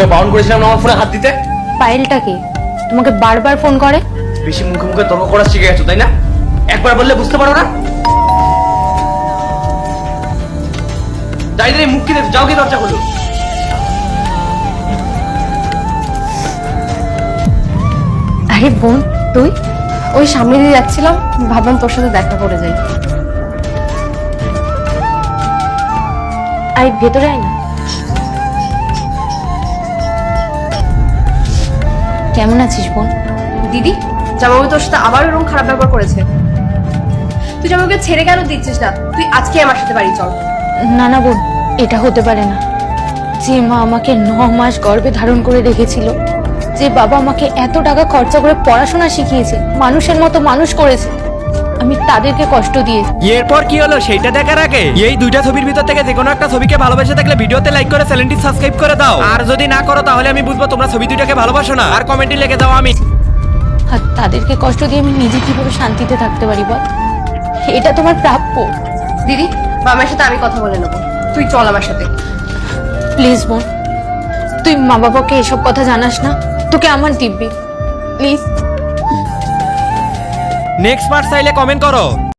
তোমাকে বারণ করেছিলাম না আমার ফোনে হাত দিতে। পায়েলটা কে? তোমাকে বারবার ফোন করে? বেশি মুখে মুখে তর্ক করা শিখে গেছো তাই না? একবার বললে বুঝতে পারো না? যাই মুখ কিনে যাও, কি দরজা হলো? আরে বোন, তুই? ওই সামনে দিয়ে যাচ্ছিলাম, ভাবলাম তোর সাথে দেখা করে যাই। আই ভেতরে আয় না। কেমন আছিস বোন? দিদি, জামাইবাবু তোর সাথে আবার এরকম খারাপ ব্যবহার করেছে। তুই জামাইবাবুকে ছেড়ে কেন দিচ্ছিস না? তুই আজকে আমার সাথে বাড়ি চল। না না বোন, এটা হতে পারে না। যে মা আমাকে 9 মাস গর্ভে ধারণ করে রেখেছিল, যে বাবা আমাকে এত টাকা খরচা করে পড়াশোনা শিখিয়েছে, মানুষের মতো মানুষ করেছে, আমি তাদেরকে কষ্ট দিয়ে। এরপর কি হলো সেইটা দেখার আগে এই দুইটা ছবির ভিতর থেকে যে কোনো একটা ছবিকে ভালোবেসে থাকলে ভিডিওতে লাইক করে চ্যানেলটি সাবস্ক্রাইব করে দাও। আর যদি না করো তাহলে আমি বুঝবো তোমরা ছবি দুইটাকে ভালোবাসো না। আর কমেন্টে লিখে দাও আমি। আর তাদেরকে কষ্ট দিয়ে আমি নিজে কিভাবে শান্তিতে থাকতে পারি বল? এটা তোমার প্রাপ্য। দিদি, মামার সাথে আমি কথা বলে নেবো, তুই চল আমার সাথে। প্লিজ বোন, তুই মা বাবাকে এসব কথা জানাস না, তোকে আমার দিব্যি, প্লিজ। নেক্সট পার্ট চাইলে কমেন্ট করো।